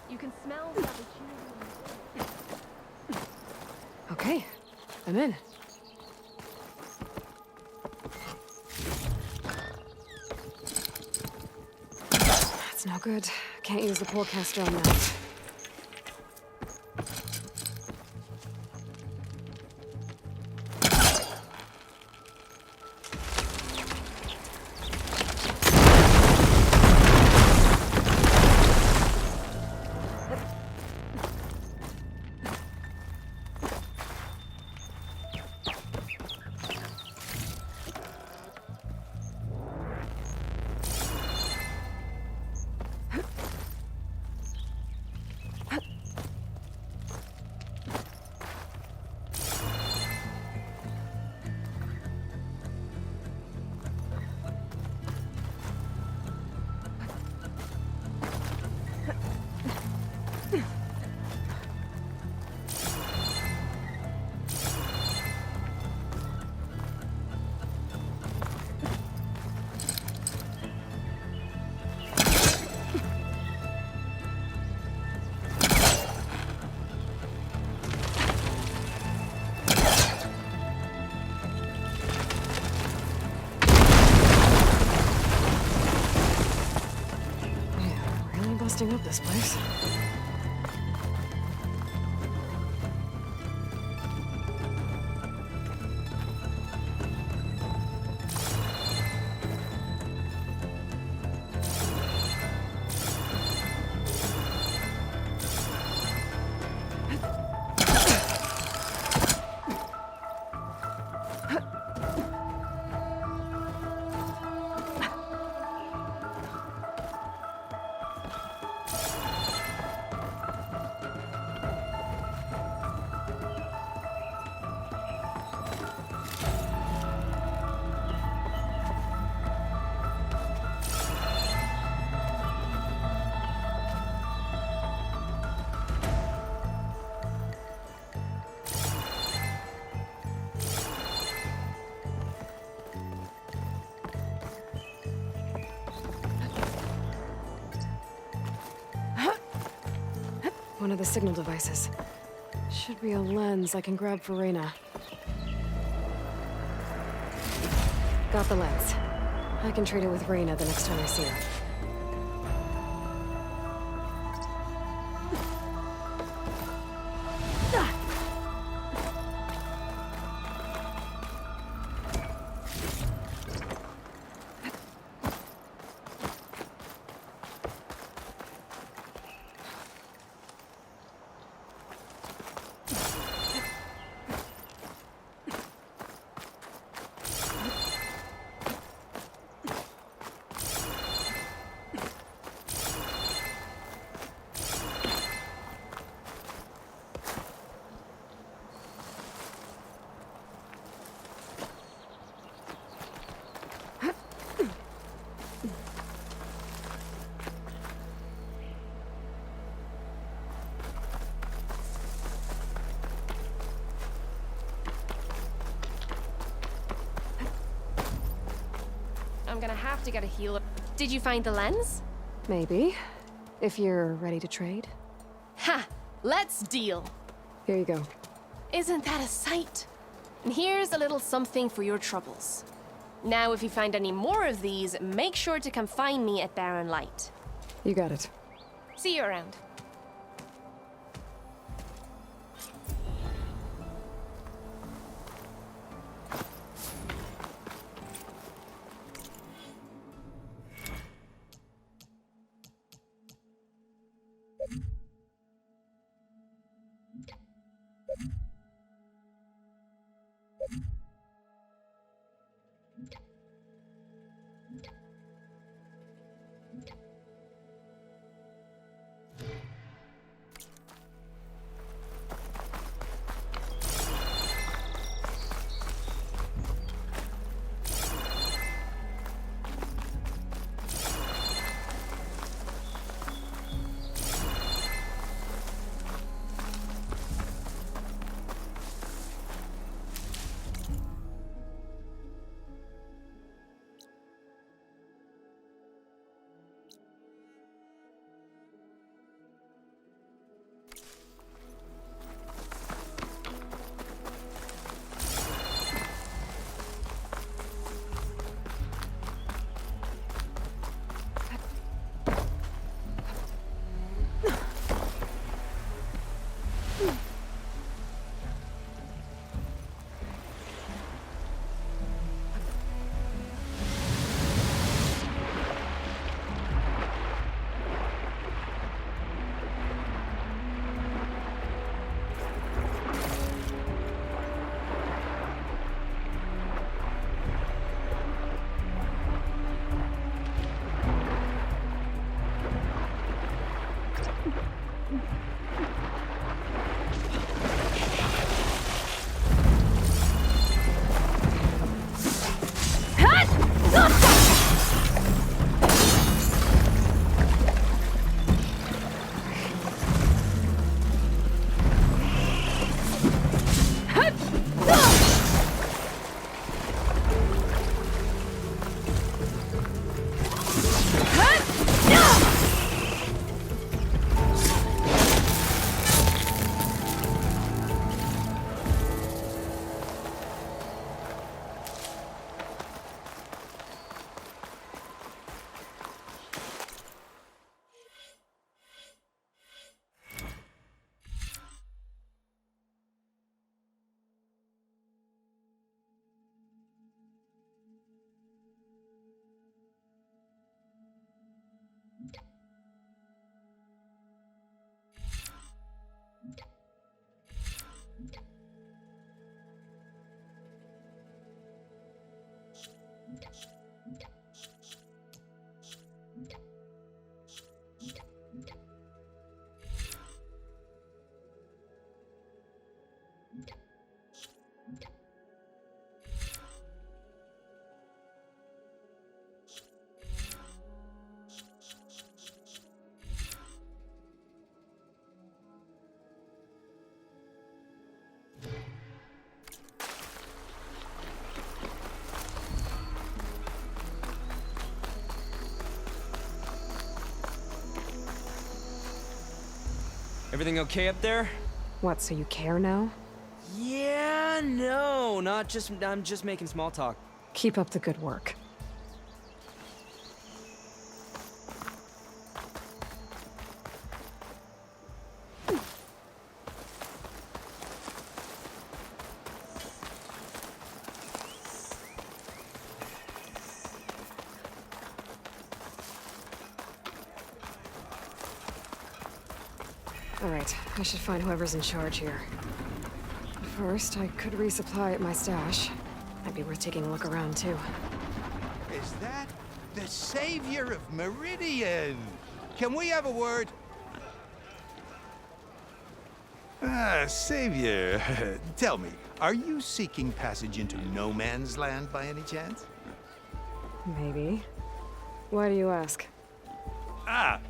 You can smell the opportunity. Okay, I'm in. That's no good. Can't use the polecaster on that. Busting up this place. One of the signal devices. Should be a lens I can grab for Reyna. Got the lens. I can trade it with Reyna the next time I see her. I'm gonna have to get a healer. Did you find the lens? Maybe. If you're ready to trade. Ha! Let's deal. Here you go. Isn't that a sight? And here's a little something for your troubles. Now, if you find any more of these, make sure to come find me at Barren Light. You got it. See you around. Everything okay up there? What, so you care now? Yeah, no, I'm just making small talk. Keep up the good work. Alright, I should find whoever's in charge here. First, I could resupply at my stash. Might be worth taking a look around, too. Is that the savior of Meridian? Can we have a word? Savior, tell me, are you seeking passage into no man's land by any chance? Maybe. Why do you ask?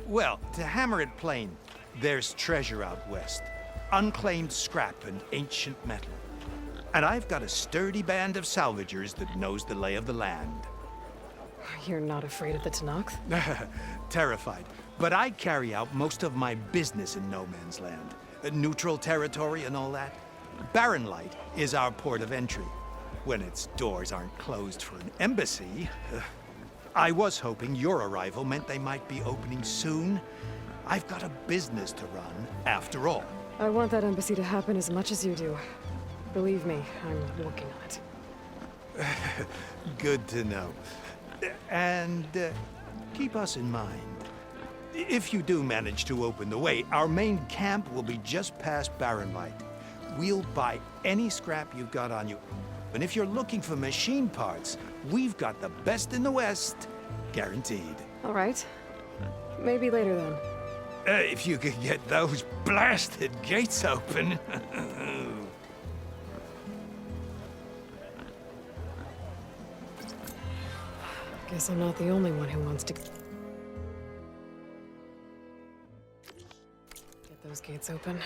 Well, to hammer it plain, there's treasure out west. Unclaimed scrap and ancient metal. And I've got a sturdy band of salvagers that knows the lay of the land. You're not afraid of the Tenakth? Terrified. But I carry out most of my business in no man's land. Neutral territory and all that. Barren Light is our port of entry. When its doors aren't closed for an embassy. I was hoping your arrival meant they might be opening soon. I've got a business to run, after all. I want that embassy to happen as much as you do. Believe me, I'm working on it. Good to know. And keep us in mind. If you do manage to open the way, our main camp will be just past Barren Light. We'll buy any scrap you've got on you. And if you're looking for machine parts, we've got the best in the West, guaranteed. All right. Maybe later, then. If you could get those blasted gates open. Guess I'm not the only one who wants to... Get those gates open.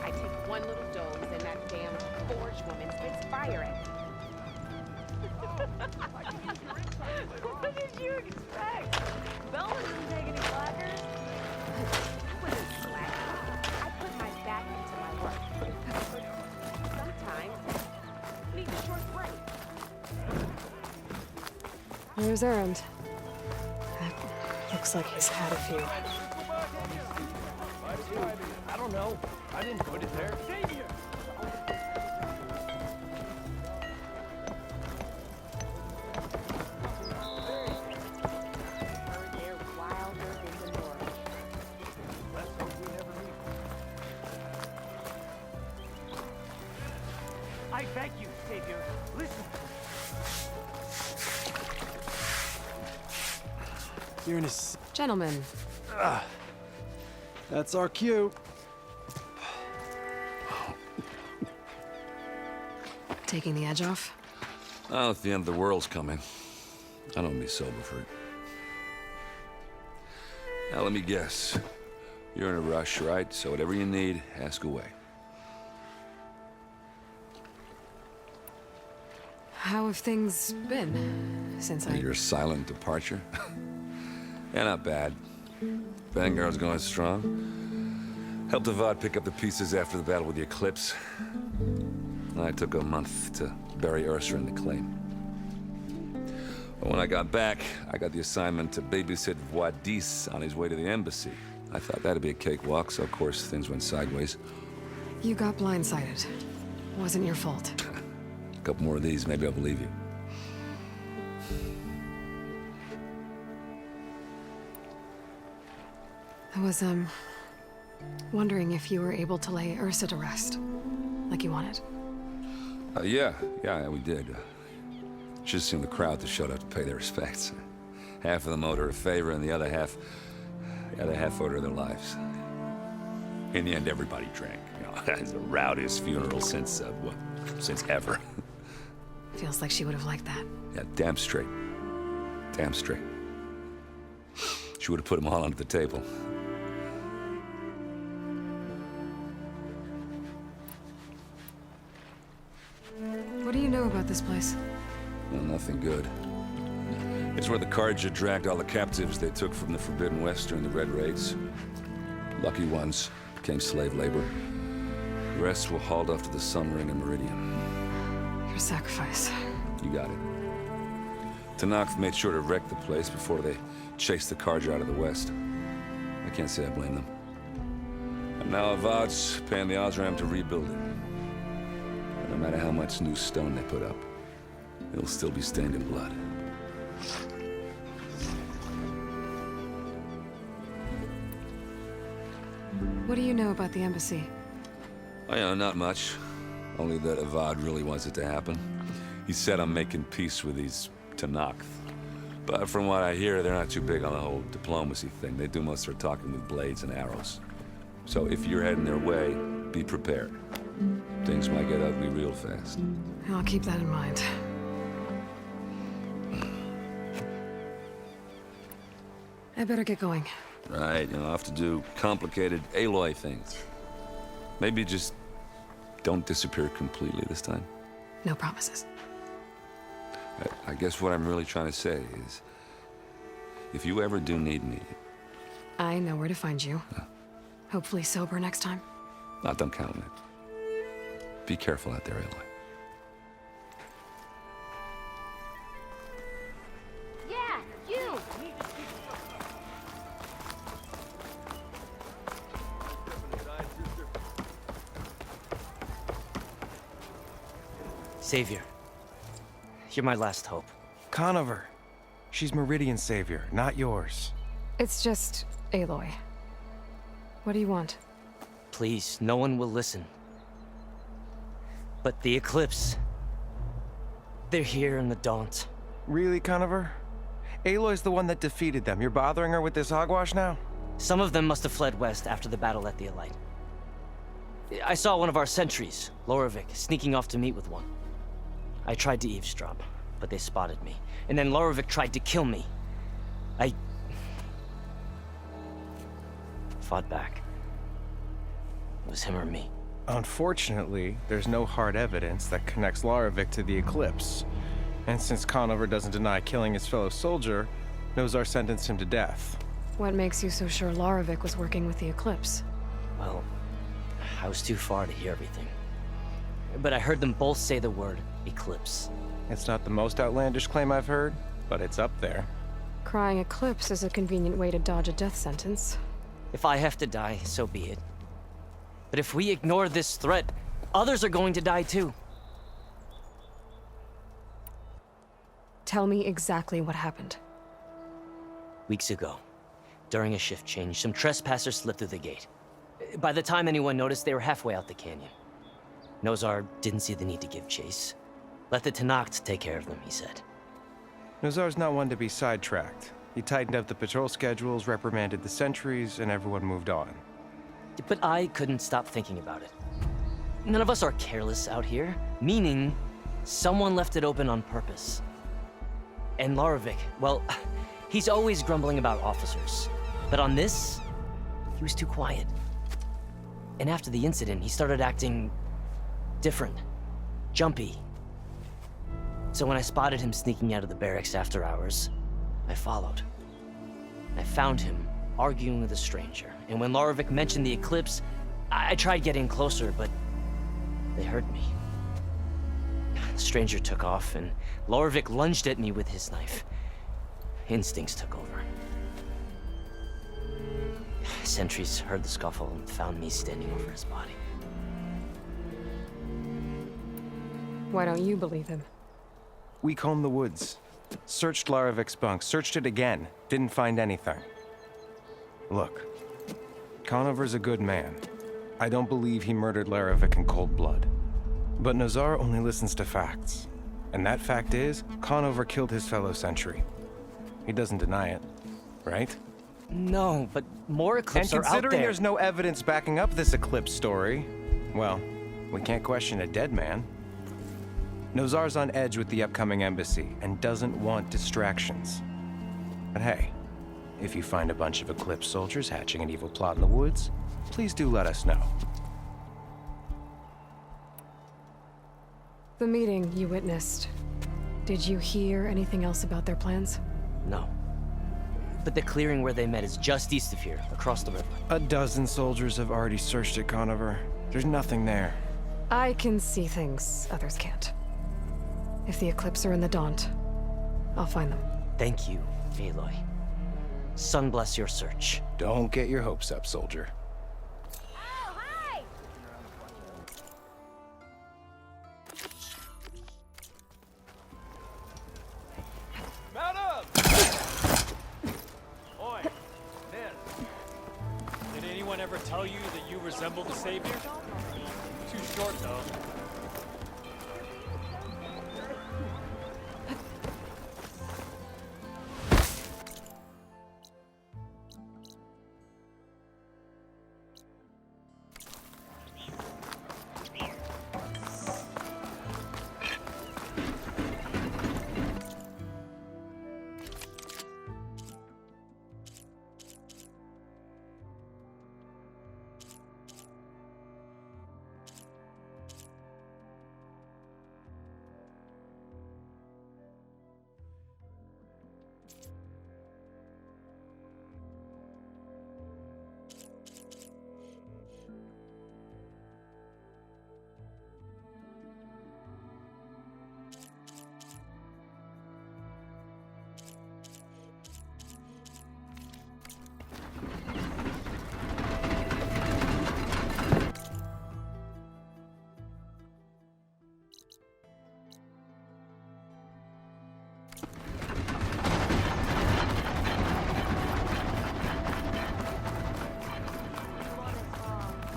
I take one little dose and that damn forge woman spits fire at me. What did you expect? Velma didn't take any slackers. I wasn't slacking. I put my back into my work. Sometimes, need a short break. Where's Erend? Looks like he's had a few. I don't know. I didn't put it there. Savior! They're wilder than the north. Let's hope we never meet. I beg you, Savior, listen. You're in a... Gentlemen, That's our cue. taking the edge off? Oh, if the end of the world's coming, I don't be sober for it. Now, let me guess. You're in a rush, right? So whatever you need, ask away. How have things been since I... Your silent departure? Yeah, not bad. Vanguard's going strong. Helped Avad pick up the pieces after the battle with the Eclipse. I took a month to bury Ursa in the claim. But when I got back, I got the assignment to babysit Wadis on his way to the embassy. I thought that'd be a cakewalk, so of course things went sideways. You got blindsided. Wasn't your fault. A couple more of these, maybe I'll believe you. I was, wondering if you were able to lay Ursa to rest, like you wanted. Yeah, we did. Just seemed the crowd that showed up to pay their respects. Half of them owed her a favor, and the other half owed her their lives. In the end, everybody drank. You know, it's the rowdiest funeral since ever. Feels like she would have liked that. Yeah, damn straight. Damn straight. She would have put them all under the table. What do you know about this place? Well, nothing good. It's where the Carja dragged all the captives they took from the Forbidden West during the Red Raids. Lucky ones became slave labor. The rest were hauled off to the Sun Ring and Meridian. Your sacrifice. You got it. Tenakth made sure to wreck the place before they chased the Carja out of the West. I can't say I blame them. And now Avad's paying the Osram to rebuild it. And no matter how much new stone they put up, it'll still be stained in blood. What do you know about the embassy? Oh, yeah, not much. Only that Avad really wants it to happen. He said I'm making peace with these Tenakth. But from what I hear, they're not too big on the whole diplomacy thing. They do most of their talking with blades and arrows. So if you're heading their way, be prepared. Things might get ugly real fast. I'll keep that in mind. I better get going. Right, I'll have to do complicated Aloy things. Maybe just don't disappear completely this time. No promises. I guess what I'm really trying to say is, if you ever do need me, I know where to find you. Hopefully sober next time. don't count on it. Be careful out there, Aloy. Yeah, you! Savior, you're my last hope. Conover. She's Meridian's savior, not yours. It's just Aloy. What do you want? Please, no one will listen. But the Eclipse... they're here in the Daunt. Really, Conover? Aloy's the one that defeated them. You're bothering her with this hogwash now? Some of them must have fled west after the battle at the Elite. I saw one of our sentries, Loravik, sneaking off to meet with one. I tried to eavesdrop, but they spotted me. And then Loravik tried to kill me. I... fought back. It was him or me. Unfortunately, there's no hard evidence that connects Loravik to the Eclipse. And since Conover doesn't deny killing his fellow soldier, Nozar sentenced him to death. What makes you so sure Loravik was working with the Eclipse? Well, I was too far to hear everything. But I heard them both say the word Eclipse. It's not the most outlandish claim I've heard, but it's up there. Crying Eclipse is a convenient way to dodge a death sentence. If I have to die, so be it. But if we ignore this threat, others are going to die too. Tell me exactly what happened. Weeks ago, during a shift change, some trespassers slipped through the gate. By the time anyone noticed, they were halfway out the canyon. Nozar didn't see the need to give chase. Let the Tenakth take care of them, he said. Nozar's not one to be sidetracked. He tightened up the patrol schedules, reprimanded the sentries, and everyone moved on. But I couldn't stop thinking about it. None of us are careless out here, meaning someone left it open on purpose. And Larovic, well, he's always grumbling about officers. But on this, he was too quiet. And after the incident, he started acting different, jumpy. So when I spotted him sneaking out of the barracks after hours, I followed. I found him arguing with a stranger. And when Larovic mentioned the eclipse, I tried getting closer, but they heard me. The stranger took off, and Larovic lunged at me with his knife. Instincts took over. Sentries heard the scuffle and found me standing over his body. Why don't you believe him? We combed the woods, searched Larovic's bunk, searched it again, didn't find anything. Look, Conover's a good man. I don't believe he murdered Larovic in cold blood. But Nozar only listens to facts. And that fact is, Conover killed his fellow sentry. He doesn't deny it, right? No, but more eclipses are out there. And considering there's no evidence backing up this eclipse story, well, we can't question a dead man. Nozar's on edge with the upcoming embassy and doesn't want distractions. But hey, if you find a bunch of Eclipse soldiers hatching an evil plot in the woods, please do let us know. The meeting you witnessed. Did you hear anything else about their plans? No. But the clearing where they met is just east of here, across the river. A dozen soldiers have already searched it, Conover. There's nothing there. I can see things others can't. If the Eclipse are in the Daunt, I'll find them. Thank you, Aloy. Sun bless your search. Don't get your hopes up, soldier. Oh, hi! Mount up! Oi, man. Did anyone ever tell you that you resemble the Savior? Too short, though.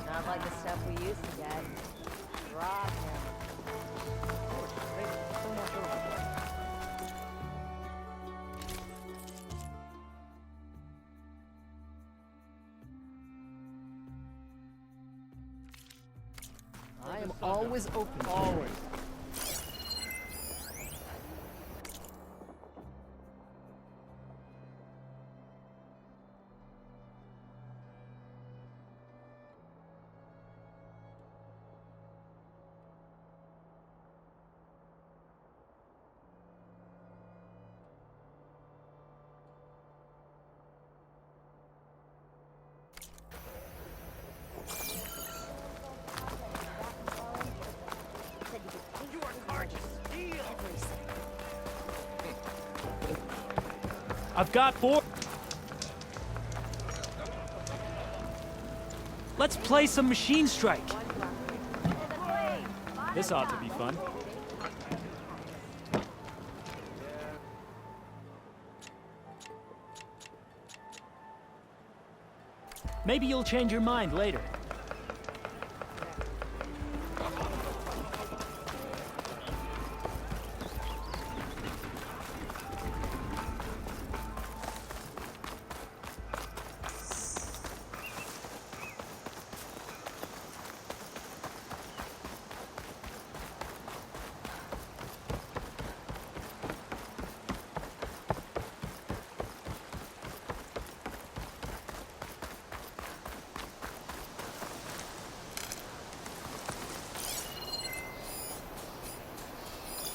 Not like the stuff we used to get. Drop him. I am always open. Always. I've got 4. Let's play some Machine Strike. This ought to be fun. Maybe you'll change your mind later.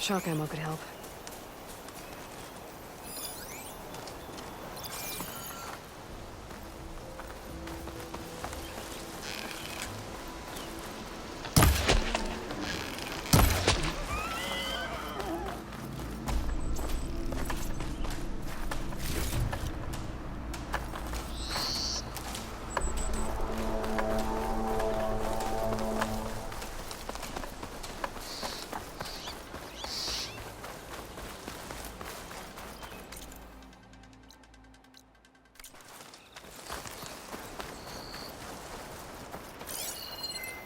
shock ammo could help.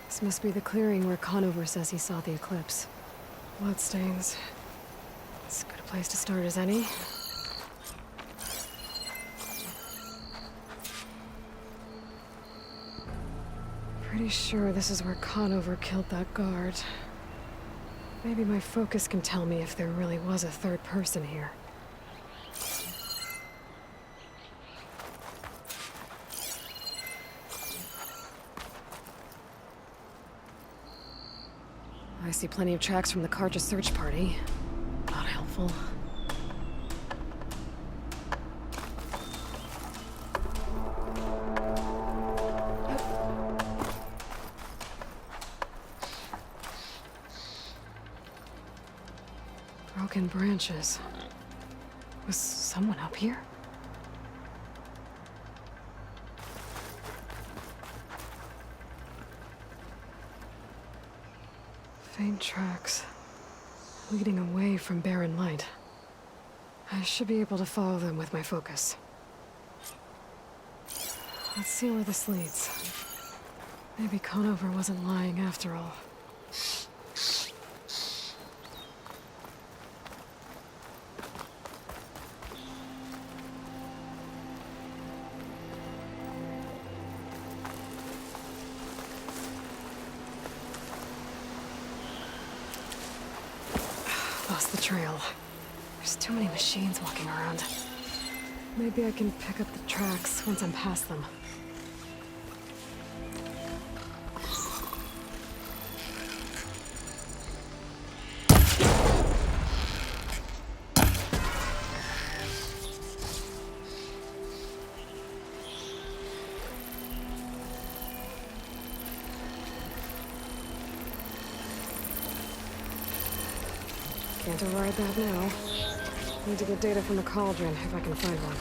This must be the clearing where Conover says he saw the eclipse. Bloodstains. As good a place to start as any. Pretty sure this is where Conover killed that guard. Maybe my focus can tell me if there really was a third person here. I see plenty of tracks from the Carja search party. Not helpful. Broken branches. Was someone up here? Faint tracks, leading away from Barren Light. I should be able to follow them with my focus. Let's see where this leads. Maybe Conover wasn't lying after all. Lost the trail. There's too many machines walking around. Maybe I can pick up the tracks once I'm past them. Can't override that now. Need to get data from the cauldron if I can find one.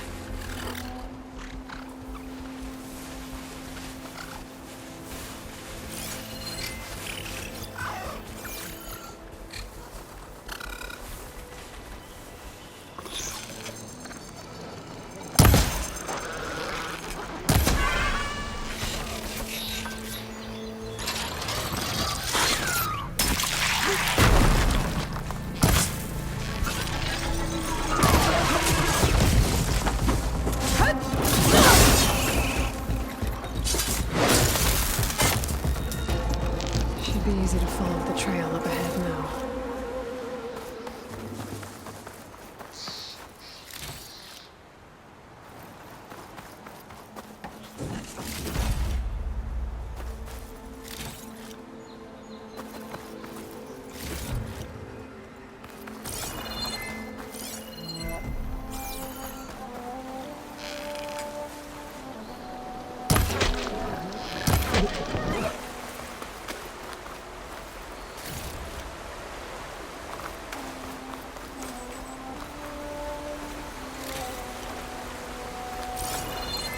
Should be easy to follow the trail up ahead now.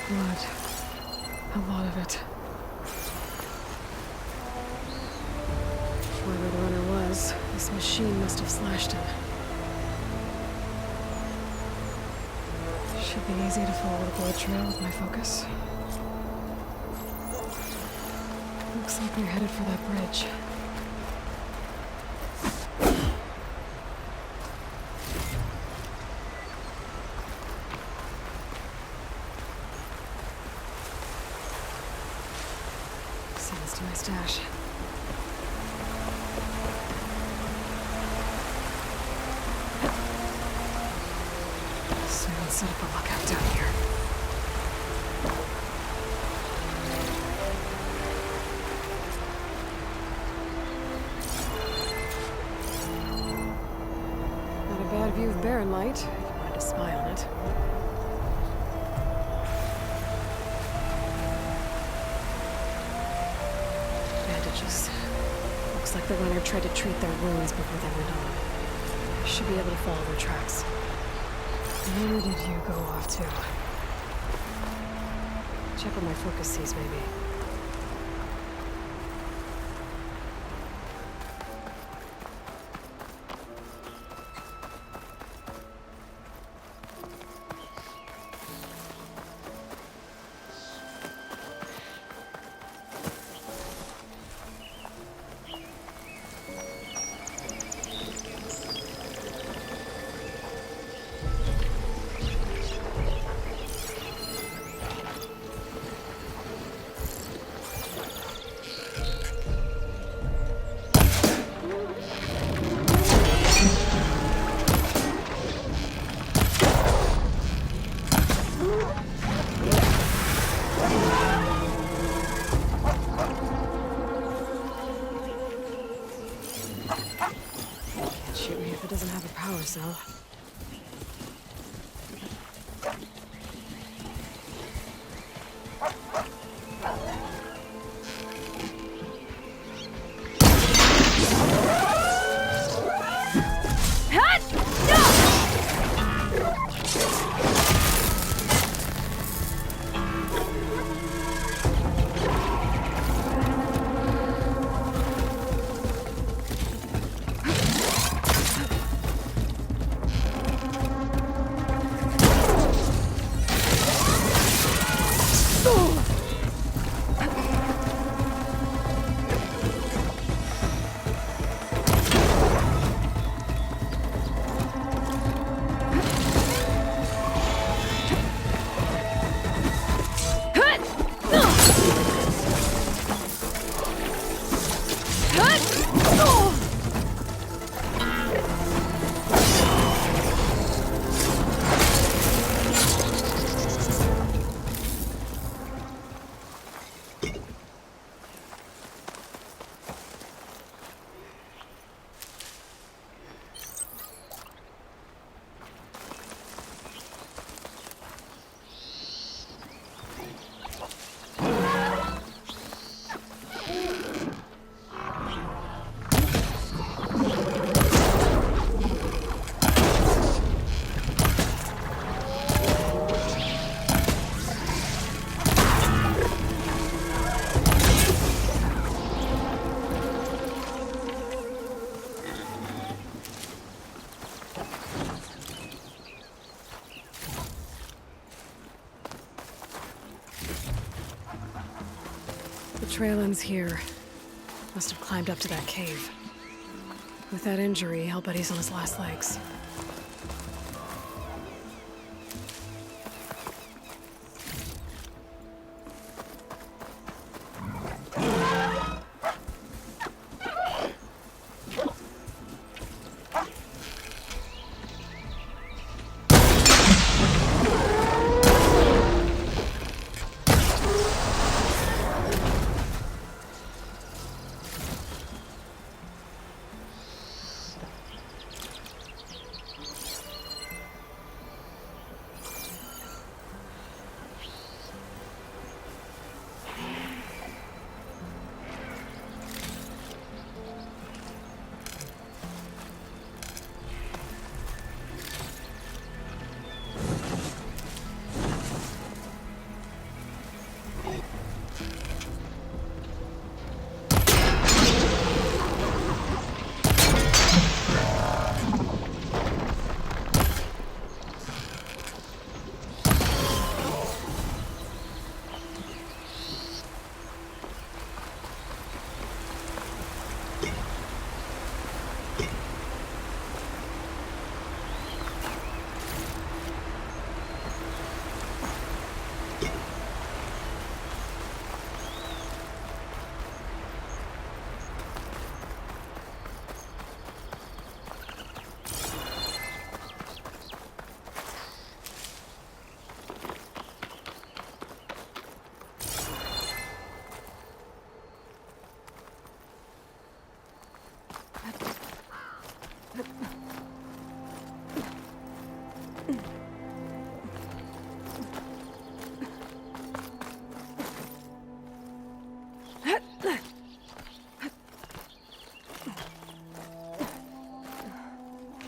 Blood. A lot of it. Whoever the runner was, this machine must have slashed him. Should be easy to follow the blood trail with my focus. Looks like they're headed for that bridge. Send this to my stash. Someone set up a lookout down here. view of Barren Light, if you wanted to spy on it. Bandages. Looks like the runner tried to treat their wounds before they went on. Should be able to follow their tracks. Where did you go off to? Check what my focus sees, maybe. Shoot me if it doesn't have a power cell. The trail ends here. Must have climbed up to that cave. With that injury, I'll bet he's on his last legs.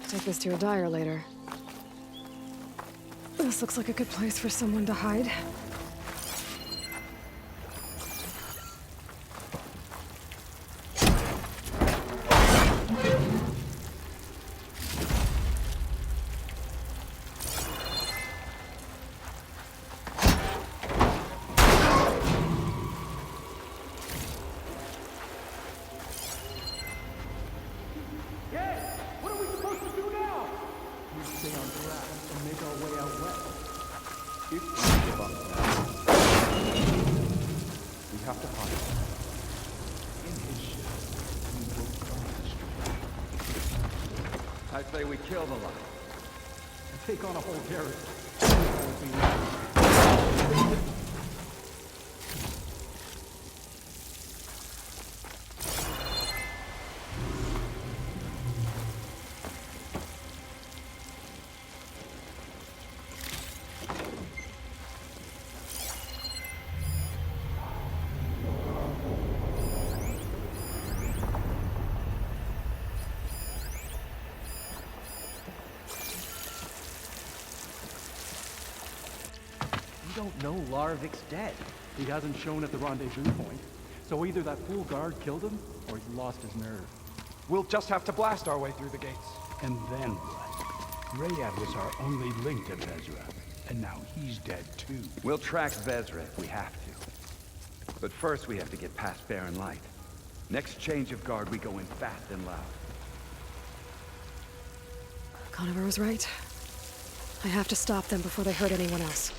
Take this to a dyer later. This looks like a good place for someone to hide. I say we kill the lot. Take on a whole garrison. We don't know Larovik's dead. He hasn't shown at the rendezvous point. So either that fool guard killed him, or he lost his nerve. We'll just have to blast our way through the gates. And then what? Rayad was our only link to Vezra, and now he's dead too. We'll track Vezra if we have to. But first we have to get past Barren Light. Next change of guard, we go in fast and loud. Conover was right. I have to stop them before they hurt anyone else.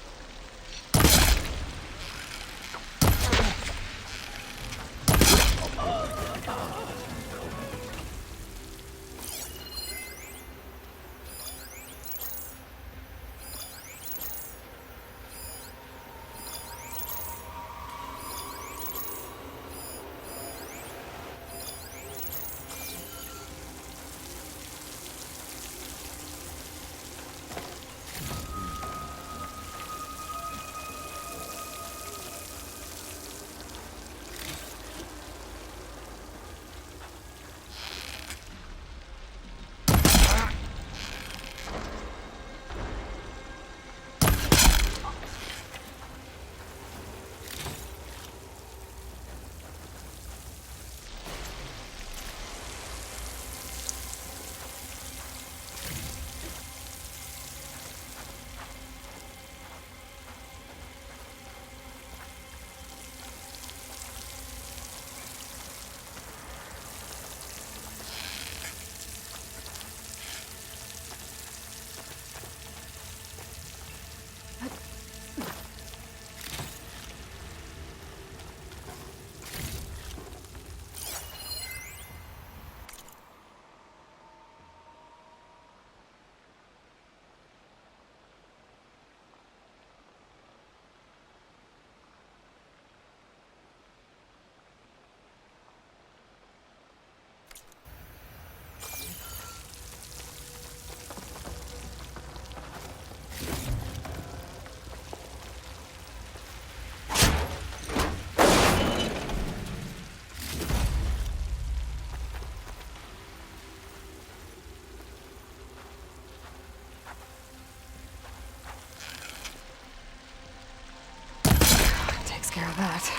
Care of that.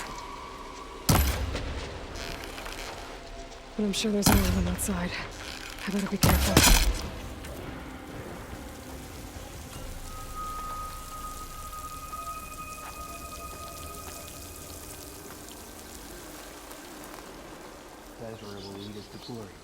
But I'm sure there's more of them outside. I better be careful. Vezra will lead us to glory.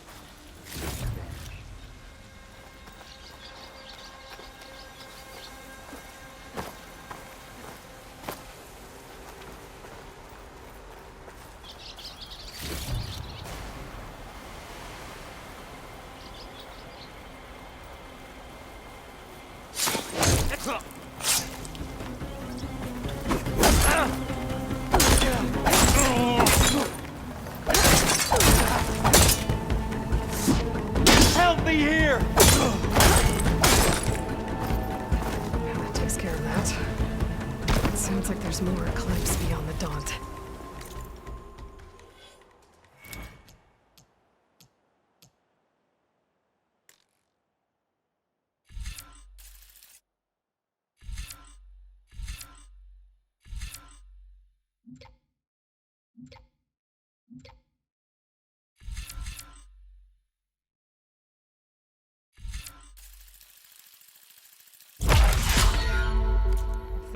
Help me here! That takes care of that. It sounds like there's more eclipse beyond the Daunt.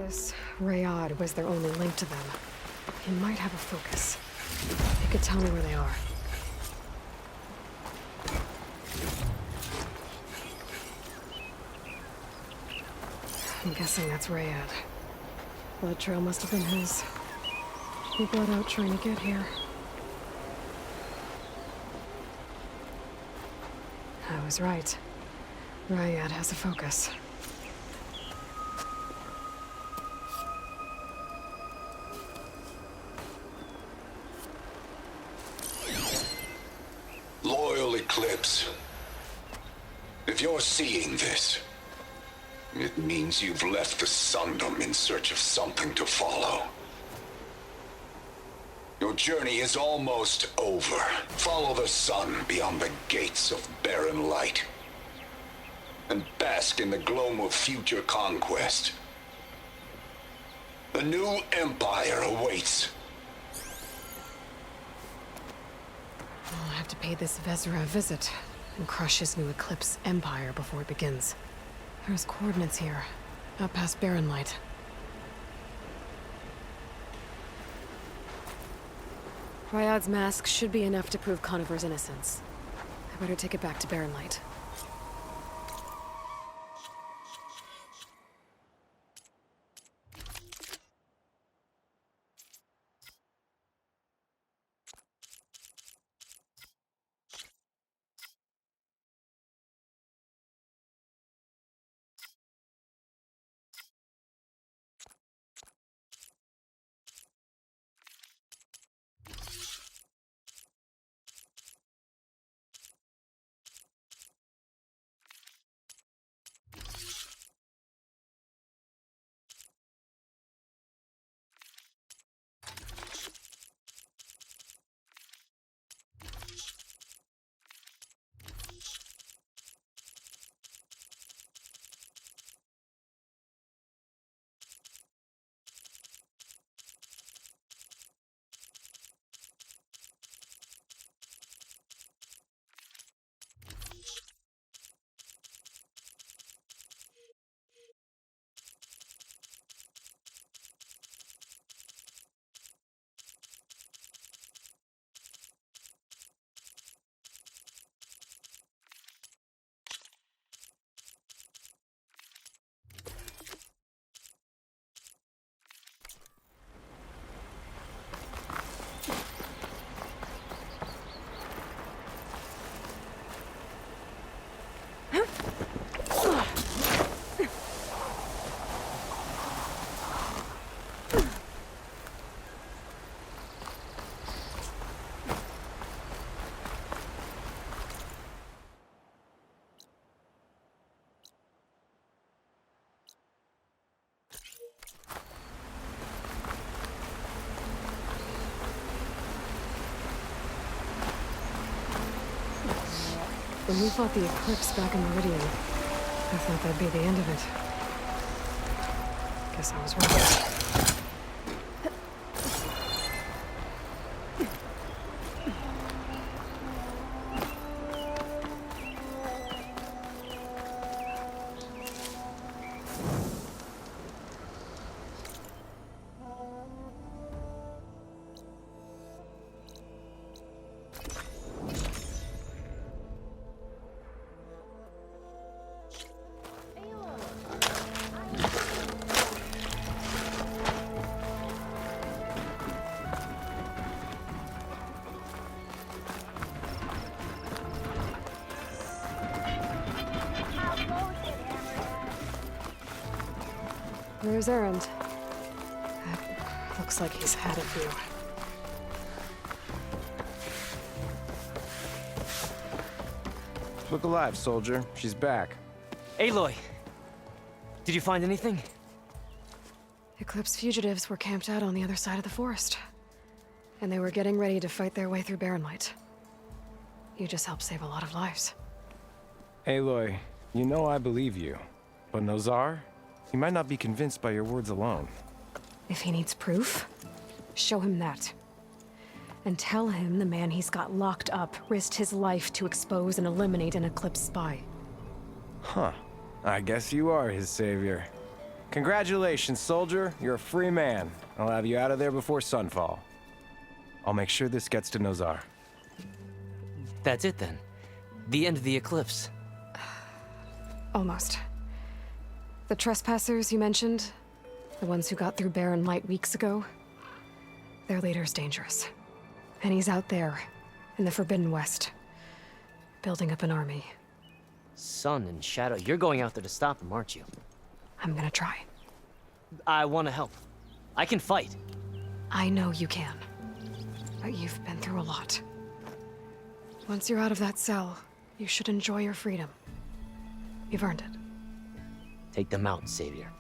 This Rayad was their only link to them. He might have a focus. He could tell me where they are. I'm guessing that's Rayad. Blood trail must have been his. He bled out trying to get here. I was right. Rayad has a focus. Loyal Eclipse. If you're seeing this, it means you've left the Sundom in search of something to follow. Your journey is almost over. Follow the sun beyond the gates of barren light, and bask in the gloam of future conquest. A new empire awaits. I'll have to pay this Vezra a visit and crush his new Eclipse empire before it begins. There's coordinates here, out past Barren Light. Ryad's mask should be enough to prove Conover's innocence. I better take it back to Barren Light. When we fought the Eclipse back in Meridian, I thought that'd be the end of it. Guess I was right. Where's Erend? Looks like he's had a few. Look alive, soldier. She's back. Aloy! Did you find anything? Eclipse fugitives were camped out on the other side of the forest. And they were getting ready to fight their way through Barren Light. You just helped save a lot of lives. Aloy, you know I believe you. But Nozar? He might not be convinced by your words alone. If he needs proof, show him that. And tell him the man he's got locked up risked his life to expose and eliminate an Eclipse spy. Huh. I guess you are his savior. Congratulations, soldier. You're a free man. I'll have you out of there before sunfall. I'll make sure this gets to Nozar. That's it then. The end of the eclipse. Almost. The trespassers you mentioned, the ones who got through Barren Light weeks ago, their leader's dangerous. And he's out there, in the Forbidden West, building up an army. Sun and Shadow, you're going out there to stop him, aren't you? I'm gonna try. I want to help. I can fight. I know you can. But you've been through a lot. Once you're out of that cell, you should enjoy your freedom. You've earned it. Take them out, Savior.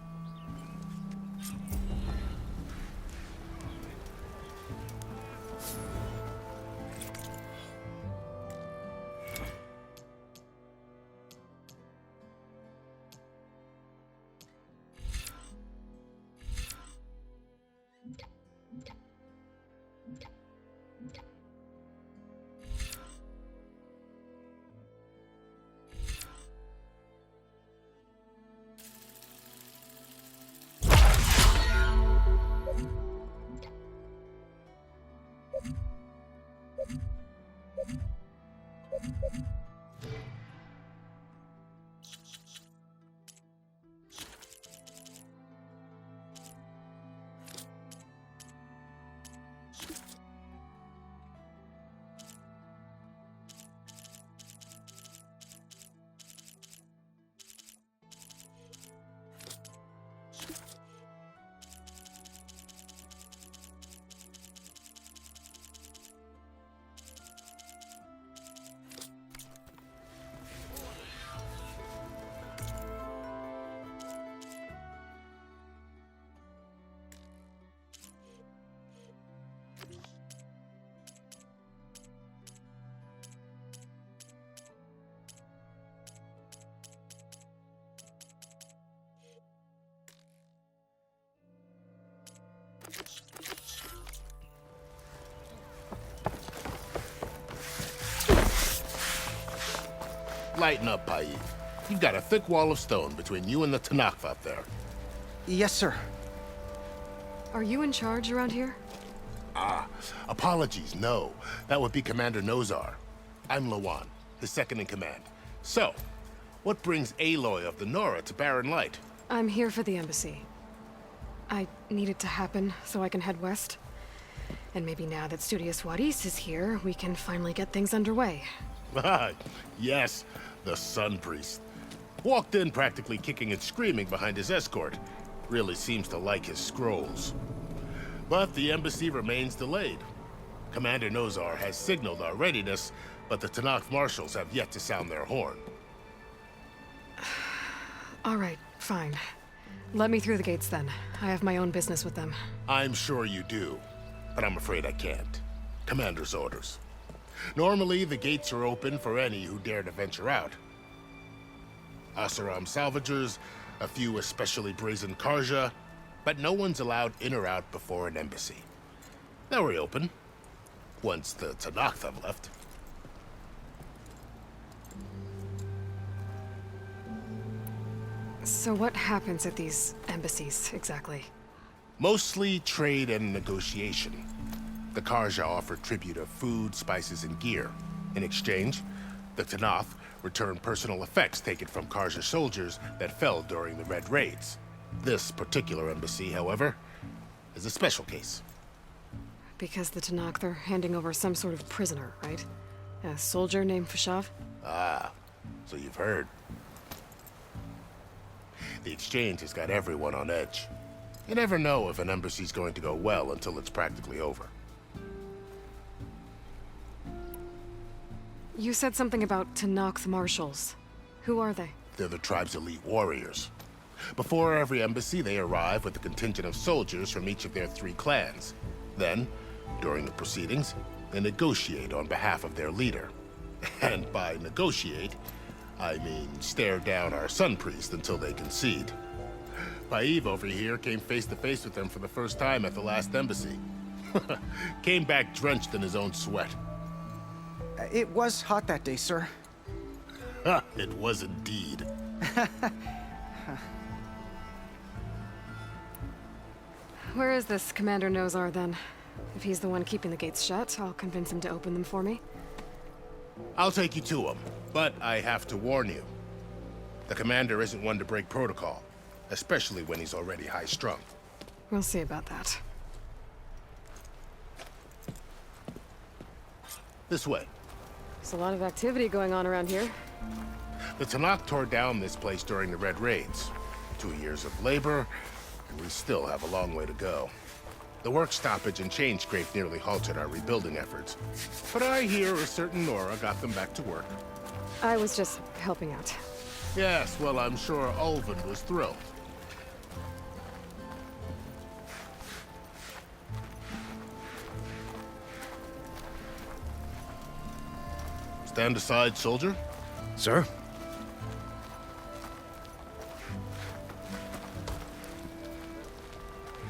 Lighten up, Paid. You've got a thick wall of stone between you and the Tenakth up there. Yes, sir. Are you in charge around here? Apologies, no. That would be Commander Nozar. I'm Lawan, his second in command. So, what brings Aloy of the Nora to Barren Light? I'm here for the embassy. I need it to happen so I can head west. And maybe now that Studious Wadis is here, we can finally get things underway. Yes, the Sun Priest. Walked in practically kicking and screaming behind his escort. Really seems to like his scrolls. But the embassy remains delayed. Commander Nozar has signaled our readiness, but the Tenakth marshals have yet to sound their horn. All right, fine. Let me through the gates then. I have my own business with them. I'm sure you do, but I'm afraid I can't. Commander's orders. Normally, the gates are open for any who dare to venture out. Asaram salvagers, a few especially brazen Karja, but no one's allowed in or out before an embassy. They'll reopen, once the Tenakth have left. So what happens at these embassies, exactly? Mostly trade and negotiation. The Karja offer tribute of food, spices, and gear. In exchange, the Tenakth return personal effects taken from Karja soldiers that fell during the Red Raids. This particular embassy, however, is a special case. Because the Tenakth are handing over some sort of prisoner, right? A soldier named Fashav? Ah, so you've heard. The exchange has got everyone on edge. You never know if an embassy's going to go well until it's practically over. You said something about Tenakth marshals. Who are they? They're the tribe's elite warriors. Before every embassy, they arrive with a contingent of soldiers from each of their 3 clans. Then, during the proceedings, they negotiate on behalf of their leader. And by negotiate, I mean stare down our Sun Priest until they concede. Paid over here came face to face with them for the first time at the last embassy. Came back drenched in his own sweat. It was hot that day, sir. It was indeed. Where is this Commander Nozar, then? If he's the one keeping the gates shut, I'll convince him to open them for me. I'll take you to him, but I have to warn you. The commander isn't one to break protocol, especially when he's already high-strung. We'll see about that. This way. There's a lot of activity going on around here. The Tanakh tore down this place during the Red Raids. 2 years of labor, and we still have a long way to go. The work stoppage and chain scrape nearly halted our rebuilding efforts. But I hear a certain Nora got them back to work. I was just helping out. Yes, well, I'm sure Ulvund was thrilled. Stand aside, soldier. Sir?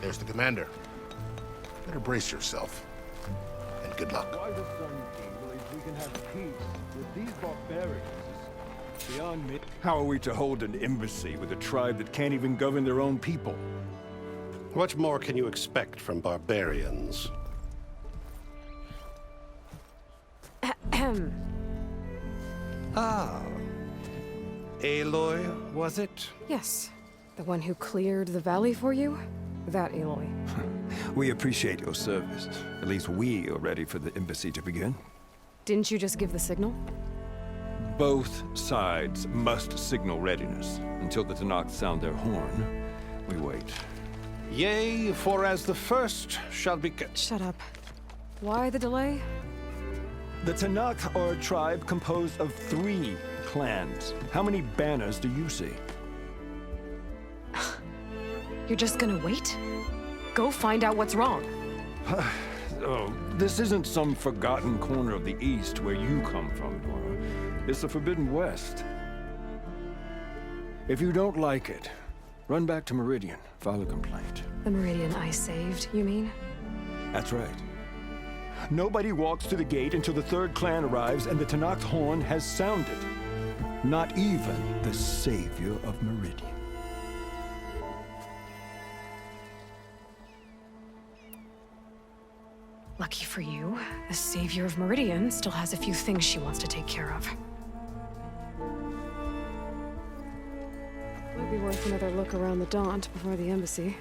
There's the commander. Better brace yourself. And good luck. Why the Sun King believes we can have peace with these barbarians is beyond me. How are we to hold an embassy with a tribe that can't even govern their own people? What more can you expect from barbarians? Ahem. Ah. Aloy, was it? Yes. The one who cleared the valley for you? That Aloy. We appreciate your service. At least we are ready for the embassy to begin. Didn't you just give the signal? Both sides must signal readiness. Until the Tanakh sound their horn, we wait. Yea, for as the first shall be... Shut up. Why the delay? The Tanakh are a tribe composed of 3 clans. How many banners do you see? You're just gonna wait? Go find out what's wrong. Oh, this isn't some forgotten corner of the East where you come from, Nora. It's the Forbidden West. If you don't like it, run back to Meridian, file a complaint. The Meridian I saved, you mean? That's right. Nobody walks to the gate until the 3rd clan arrives and the Tanakh's horn has sounded. Not even the savior of Meridian. Lucky for you, the savior of Meridian still has a few things she wants to take care of. Might be worth another look around the Daunt before the embassy.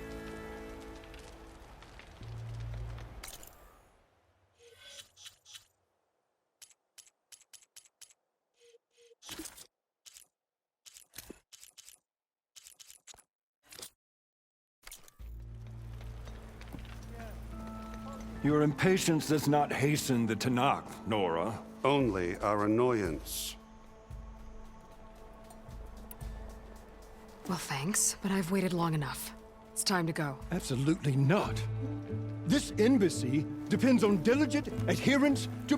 Your impatience does not hasten the Tanakh, Nora. Only our annoyance. Well, thanks, but I've waited long enough. It's time to go. Absolutely not. This embassy depends on diligent adherence to...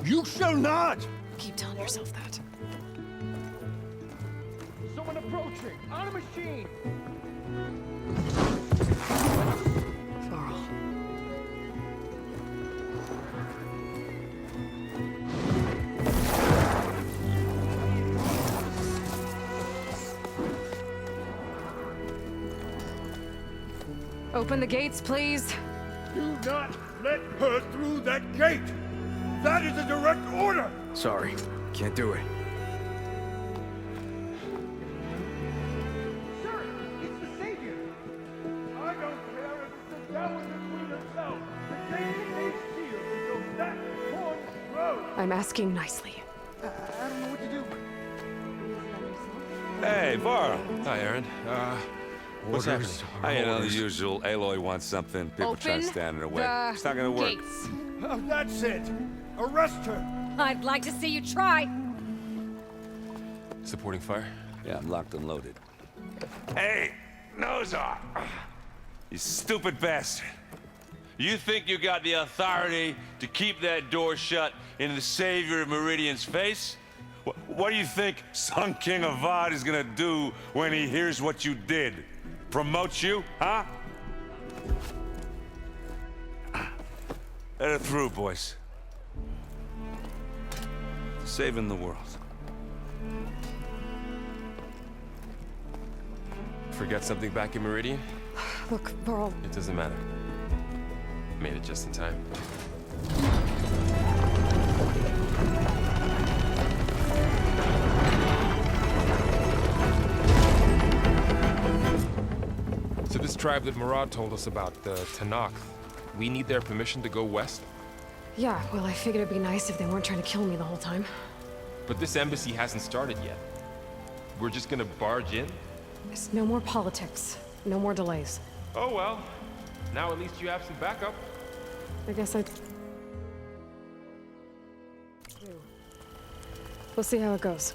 You shall not! Keep telling yourself that. Someone approaching! On a machine! Floral. Open the gates, please. Do not let her through that gate! That is a direct order! Sorry, can't do it. Sir, it's the Savior! I don't care if it's the Dowager Queen herself! The gate is sealed until that horn grows! I'm asking nicely. I don't know what to do. Hey, Varl. Hi, Aaron. What's happening? You know, the usual. Aloy wants something. People try to Open stand in her way. the It's not gonna work. gates. That's it! Arrest her! I'd like to see you try. Supporting fire? Yeah, I'm locked and loaded. Hey, Nozar! You stupid bastard. You think you got the authority to keep that door shut in the savior of Meridian's face? What do you think Sun King Avad is gonna do when he hears what you did? Promote you, huh? Let her through, boys. Saving the world. Forgot something back in Meridian? Look, Varl, It doesn't matter. Made it just in time. So this tribe that Murad told us about, the Tanakh, we need their permission to go west? yeah, well, I figured it'd be nice if they weren't trying to kill me the whole time. But this embassy hasn't started yet. We're just gonna barge in? There's no more politics. No more delays. Oh well. Now at least you have some backup. I guess I... We'll see how it goes.